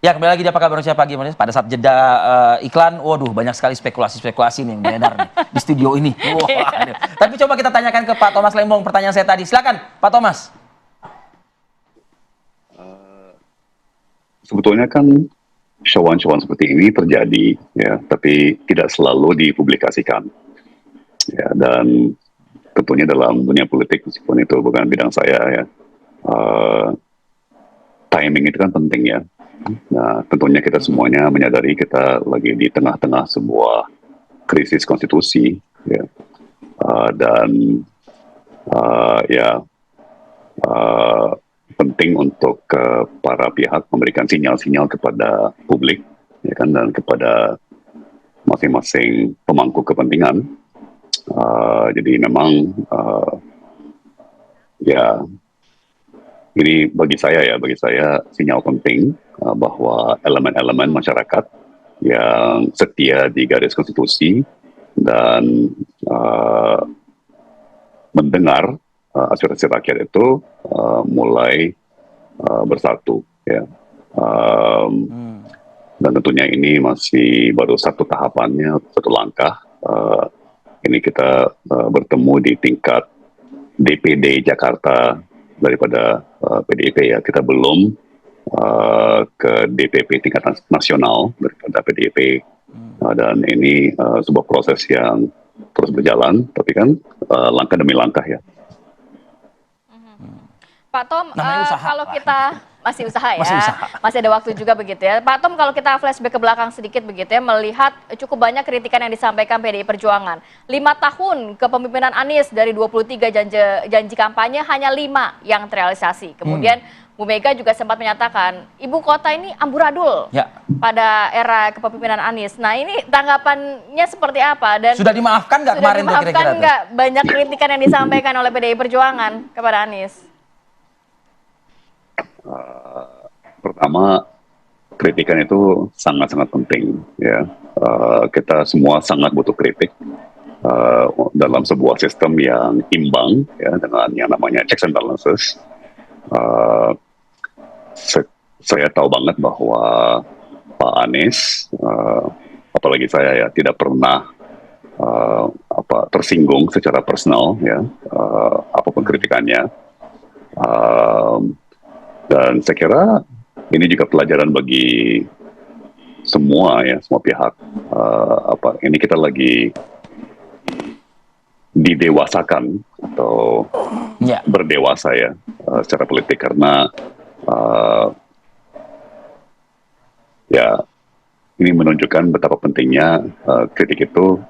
Ya, kembali lagi di Apa Kabar Indonesia Pagi. Pada saat jeda iklan, waduh banyak sekali spekulasi-spekulasi nih yang beredar nih, di studio ini. Wah, aduh. Tapi coba kita tanyakan ke Pak Thomas Lembong pertanyaan saya tadi. Silakan, Pak Thomas. Sebetulnya kan syawuan-syawuan seperti ini terjadi, ya, tapi tidak selalu dipublikasikan. Ya, dan tentunya dalam dunia politik, meskipun itu bukan bidang saya, ya, timing itu kan penting, ya. Nah, tentunya kita semuanya menyadari kita lagi di tengah-tengah sebuah krisis konstitusi, ya, dan ya penting untuk para pihak memberikan sinyal-sinyal kepada publik, ya kan, dan kepada masing-masing pemangku kepentingan. Jadi memang ya ini bagi saya sinyal penting bahwa elemen-elemen masyarakat yang setia di garis konstitusi dan mendengar aspirasi rakyat itu mulai bersatu, ya. Dan tentunya ini masih baru satu tahapannya, satu langkah. Ini kita bertemu di tingkat DPD Jakarta daripada PDIP, ya. Kita belum ke DPP tingkat nasional daripada PDIP, dan ini sebuah proses yang terus berjalan, tapi kan langkah demi langkah, ya. Pak Tom, kalau kita masih usaha, ya, Masih usaha. masih ada waktu juga begitu, ya. Pak Tom, kalau kita flashback ke belakang sedikit begitu, ya, melihat cukup banyak kritikan yang disampaikan PDI Perjuangan. 5 tahun kepemimpinan Anies dari 23 janji kampanye hanya 5 yang terrealisasi. Kemudian Bu Mega juga sempat menyatakan ibu kota ini amburadul, Ya. pada era kepemimpinan Anies. Nah, ini tanggapannya seperti apa? Dan Sudah dimaafkan nggak kemarin tuh kira-kira? dimaafkan nggak banyak kritikan yang disampaikan oleh PDI Perjuangan kepada Anies? Pertama, kritikan itu sangat-sangat penting, ya. Kita semua sangat butuh kritik dalam sebuah sistem yang imbang, ya, dengan yang namanya checks and balances. Saya tahu banget bahwa Pak Anies, apalagi saya, ya, tidak pernah tersinggung secara personal, ya, apapun kritikannya. Dan saya kira ini juga pelajaran bagi semua, ya, semua pihak. Ini kita lagi didewasakan atau berdewasa, ya, secara politik, karena ya ini menunjukkan betapa pentingnya kritik itu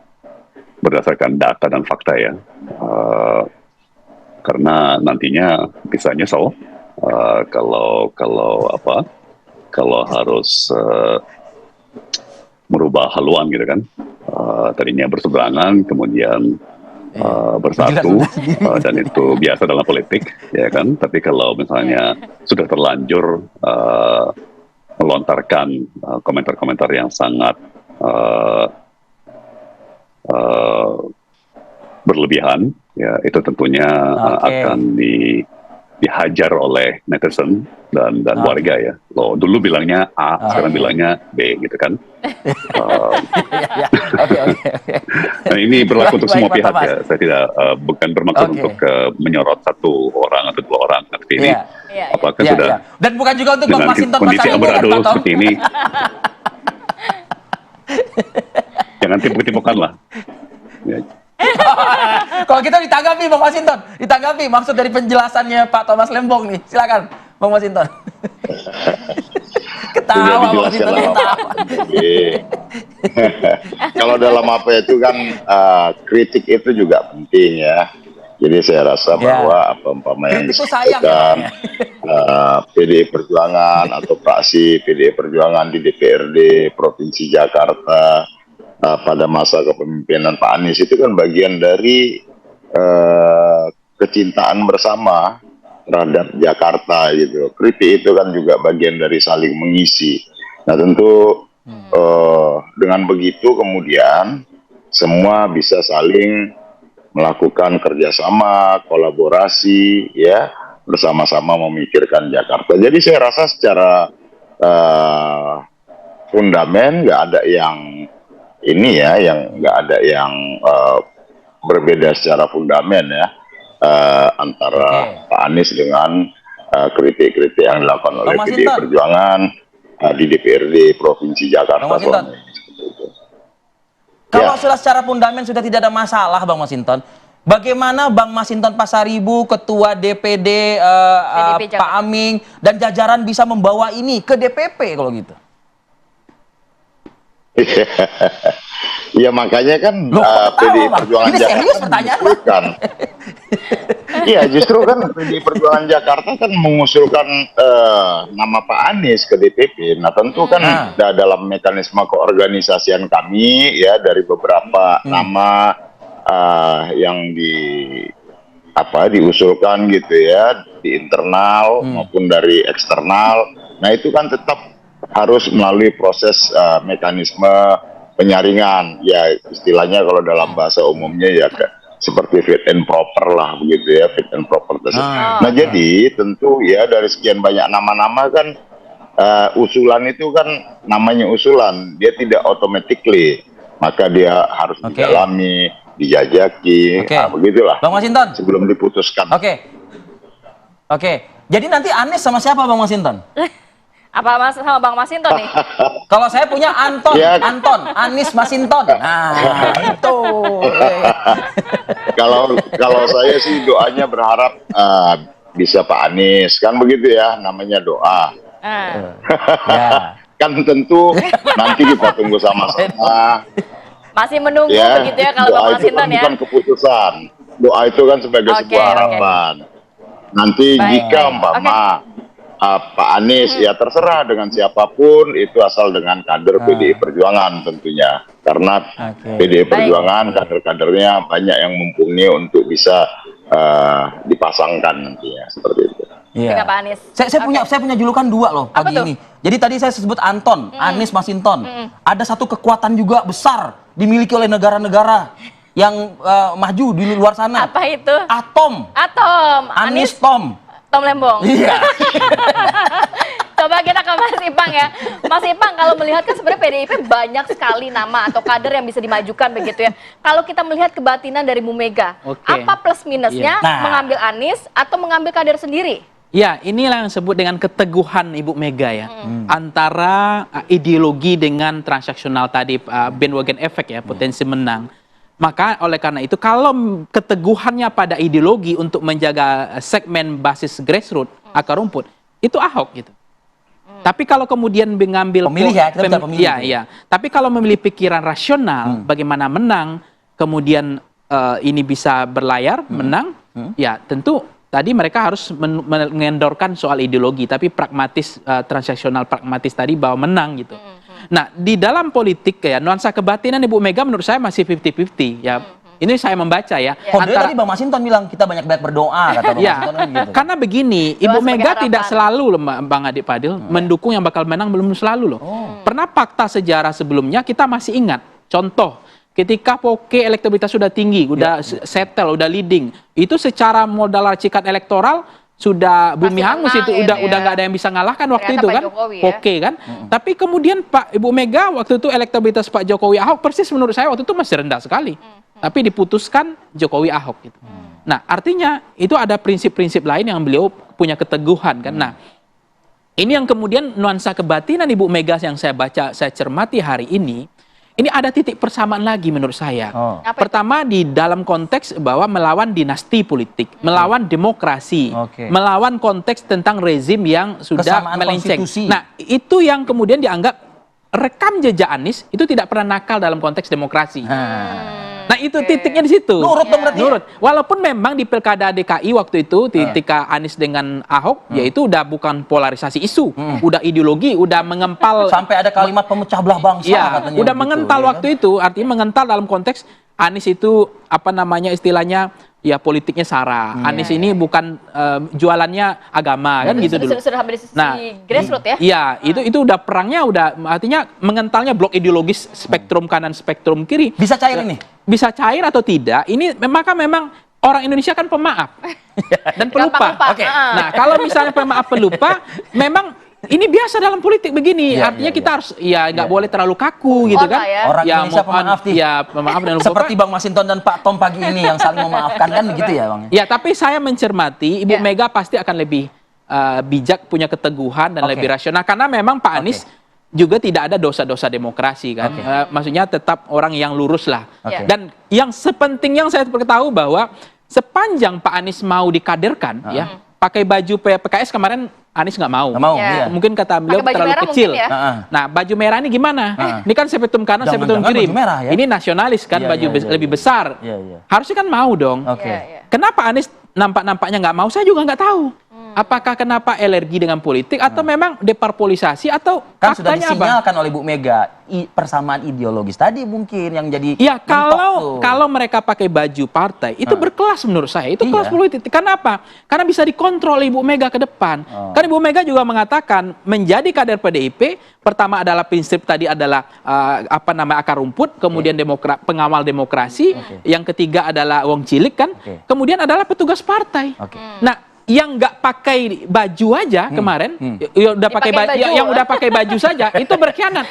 berdasarkan data dan fakta, ya. Karena nantinya bisa nyesel kalau harus merubah haluan, gitu kan. Tadinya berseberangan, kemudian bersatu, dan itu biasa dalam politik, ya kan. Tapi kalau misalnya sudah terlanjur melontarkan komentar-komentar yang sangat berlebihan, ya, itu tentunya akan dihajar oleh netizen dan warga, ya. Loh, dulu bilangnya A, sekarang bilangnya B, gitu kan. Nah, ini berlaku untuk semua pihak, ya. Saya tidak bukan bermaksud untuk menyorot satu orang atau dua orang, tapi ini apakah sudah dan bukan juga untuk Bang Masinton kondisi amburadul seperti ini. Jangan tipu-tipukan lah, ya. Kalau kita ditanggapi Bang Masinton, ditanggapi maksud dari penjelasannya Pak Thomas Lembong nih. Silakan Bang Masinton. Ketawa Bang Masinton, ketawa. Kalau dalam apa itu kan kritik itu juga penting, ya. Jadi saya rasa bahwa apa umpama yang disampaikan PDI Perjuangan atau fraksi PDI Perjuangan di DPRD Provinsi Jakarta pada masa kepemimpinan Pak Anies itu kan bagian dari kecintaan bersama terhadap Jakarta, gitu. Kritik itu kan juga bagian dari saling mengisi. Nah, tentu dengan begitu kemudian semua bisa saling melakukan kerjasama, kolaborasi, ya, bersama-sama memikirkan Jakarta. Jadi saya rasa secara fundamen, nggak ada yang ini ya, yang nggak ada yang berbeda secara fundamen ya, antara Pak Anies dengan kritik-kritik yang dilakukan oleh PDI Perjuangan di DPRD Provinsi Jakarta. Kalau sudah secara fundament sudah tidak ada masalah, Bang Masinton, bagaimana Bang Masinton Pasaribu, Ketua DPD Pak Aming, dan jajaran bisa membawa ini ke DPP kalau gitu? Ya makanya kan PDI Perjuangan Jakarta iya, justru kan PDI Perjuangan Jakarta kan mengusulkan nama Pak Anies ke DPP. Nah tentu kan dalam mekanisme keorganisasian kami ya, dari beberapa nama yang diusulkan gitu ya, di internal maupun dari eksternal. Nah itu kan tetap harus melalui proses mekanisme penyaringan, ya istilahnya kalau dalam bahasa umumnya ya seperti fit and proper lah begitu ya, fit and proper tersebut. Nah jadi tentu ya dari sekian banyak nama-nama kan usulan itu kan namanya usulan, dia tidak automatically, maka dia harus didalami, dijajaki, begitulah. Bang Masinton sebelum diputuskan. Jadi nanti Anies sama siapa Bang Masinton? Apa sama Bang Masinton nih? Kalau saya punya Anton, Anies Masinton. Nah, itu. Kalau saya sih doanya berharap bisa Pak Anies, kan begitu ya, namanya doa. Kan tentu nanti kita tunggu sama-sama. Masih menunggu begitu ya kalau Bang Masinton ya. Bukan keputusan. Doa itu kan sebagai sebuah harapan. Nanti jika umpama Pak Anies ya terserah dengan siapapun, itu asal dengan kader PDI Perjuangan tentunya, karena PDI Perjuangan kader-kadernya banyak yang mumpuni untuk bisa dipasangkan nantinya seperti itu. Iya. Pak Anies. Saya punya julukan dua loh pagi ini. Jadi tadi saya sebut Anton, Anies Masinton. Ada satu kekuatan juga besar dimiliki oleh negara-negara yang maju di luar sana. Apa itu? Atom. Anies Tom. Tom Lembong. Iya. Coba kita ke Mas Ipang ya. Mas Ipang, kalau melihat kan sebenarnya PDIP banyak sekali nama atau kader yang bisa dimajukan begitu ya. Kalau kita melihat kebatinan dari Bu Mega, apa plus minusnya mengambil Anies atau mengambil kader sendiri? Ya, inilah yang disebut dengan keteguhan Ibu Mega ya. Antara ideologi dengan transaksional tadi, bandwagon effect ya, potensi menang. Maka oleh karena itu kalau keteguhannya pada ideologi untuk menjaga segmen basis grassroots, akar rumput, itu Ahok gitu. Tapi kalau kemudian mengambil pemilih ya, kita pemilih. Iya. Tapi kalau memilih pikiran rasional, bagaimana menang, kemudian ini bisa berlayar, menang, ya tentu tadi mereka harus mengendorkan soal ideologi, tapi pragmatis, transaksional pragmatis tadi bahwa menang gitu. Nah, di dalam politik ya, nuansa kebatinan Ibu Mega menurut saya masih 50-50 ya. Ini saya membaca ya. Tadi Bang Masinton bilang kita banyak-banyak berdoa, kata Bang Masinton gitu. Karena begini, Ibu Mega tidak selalu loh Bang Adik Padil, mendukung yang bakal menang belum selalu loh. Pernah fakta sejarah sebelumnya kita masih ingat. Contoh, ketika Poke elektabilitas sudah tinggi, udah settle, udah leading, itu secara modal racikan elektoral sudah bumi hangus itu, udah nggak ada yang bisa ngalahkan waktu itu kan, Poke kan. Tapi kemudian Ibu Mega waktu itu elektabilitas Pak Jokowi Ahok persis menurut saya waktu itu masih rendah sekali. Tapi diputuskan Jokowi Ahok gitu. Nah, artinya itu ada prinsip-prinsip lain yang beliau punya keteguhan kan. Nah, ini yang kemudian nuansa kebatinan Ibu Mega yang saya baca, saya cermati hari ini ada titik persamaan lagi menurut saya. Pertama di dalam konteks bahwa melawan dinasti politik, melawan demokrasi, melawan konteks tentang rezim yang sudah melenceng. Nah, itu yang kemudian dianggap rekam jejak Anies itu tidak pernah nakal dalam konteks demokrasi. Nah, itu titiknya di situ. Nurut dong berarti. Nurut. Walaupun memang di Pilkada DKI waktu itu ketika Anies dengan Ahok yaitu udah bukan polarisasi isu, udah ideologi, udah mengempal sampai ada kalimat pemecah belah bangsa katanya. Udah mengental waktu itu, artinya mengental dalam konteks Anies itu apa namanya istilahnya ya politiknya sara. Anies ini bukan jualannya agama kan gitu dulu. Sudah hampir di sisi grassroots ya? Iya, itu udah perangnya udah artinya mengentalnya blok ideologis spektrum kanan spektrum kiri. Bisa cair ini? Bisa cair atau tidak? Ini maka memang orang Indonesia kan pemaaf dan pelupa. Oke. Nah, kalau misalnya pemaaf pelupa, memang Ini biasa dalam politik begini. Iya, Artinya iya, kita iya. harus ya nggak Iya. boleh terlalu kaku gitu On kan. lah ya. Orang Indonesia mohon, pemaaf nih. Ya, pemaaf dan lupa. Seperti Bang Masinton dan Pak Tom pagi ini yang saling memaafkan kan begitu ya Bang? Ya, tapi saya mencermati Ibu Ya. Mega pasti akan lebih bijak, punya keteguhan dan Oke. lebih rasional karena memang Pak Anies juga tidak ada dosa-dosa demokrasi kan. Maksudnya tetap orang yang lurus lah. Oke. Dan yang sepenting yang saya tahu bahwa sepanjang Pak Anies mau dikaderkan ya, pakai baju PKS kemarin Anies nggak mau. Nggak mau, Ya. iya. Mungkin kata beliau Pakai baju terlalu merah kecil. mungkin ya? Heeh. Nah, baju merah ini gimana? Ini kan sepetum kanan, sepetum Jangan-jangan kiri. baju merah ya? Ini nasionalis kan, Iya, baju iya, iya, lebih iya. besar. Iya, iya. Harusnya kan mau dong. Oke. Iya, iya. Kenapa Anies nampak-nampaknya nggak mau? Saya juga nggak tahu. Apakah kenapa alergi dengan politik atau memang deparpolisasi atau Kan sudah faktanya apa? disinyalkan oleh Bu Mega persamaan ideologis tadi mungkin yang jadi Ya mentok tuh. kalau mereka pakai baju partai itu berkelas menurut saya. Itu kelas Iya. politik. Kenapa? Karena bisa dikontrol Ibu Mega ke depan. Kan Ibu Mega juga mengatakan menjadi kader PDIP pertama adalah prinsip tadi adalah akar rumput, kemudian pengawal demokrasi, yang ketiga adalah wong cilik kan, kemudian adalah petugas partai. Oke. Nah, yang nggak pakai baju aja kemarin, ya udah pakai Dipakai baju. yang udah pakai baju saja itu berkhianat.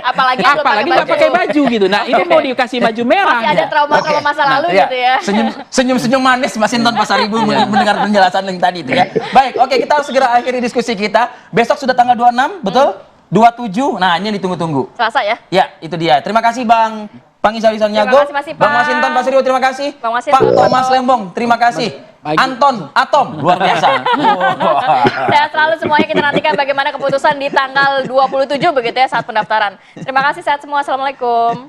Apalagi yang belum Apalagi pakai nggak pakai baju gitu. Nah, ini mau dikasih baju merah. Masih ada trauma-trauma masa lalu Iya. gitu ya. Senyum-senyum manis Mas Sinton Pasaribu mendengar penjelasan yang tadi itu ya. Baik, oke kita harus segera akhiri diskusi kita. Besok sudah tanggal 26, betul? 27. Nah, ini yang ditunggu-tunggu. Selasa ya. Ya, itu dia. Terima kasih Bang Pangisal Nyago. Terima kasih, Mas Ipang. Bang Masinton Pasaribu, terima kasih. Bang Masinton. Pak Thomas Lembong, terima kasih. Baik. Anton Atom, luar biasa. Wah. Sehat selalu semuanya, kita nantikan bagaimana keputusan di tanggal 27 begitu ya saat pendaftaran. Terima kasih, sehat semua. Assalamualaikum.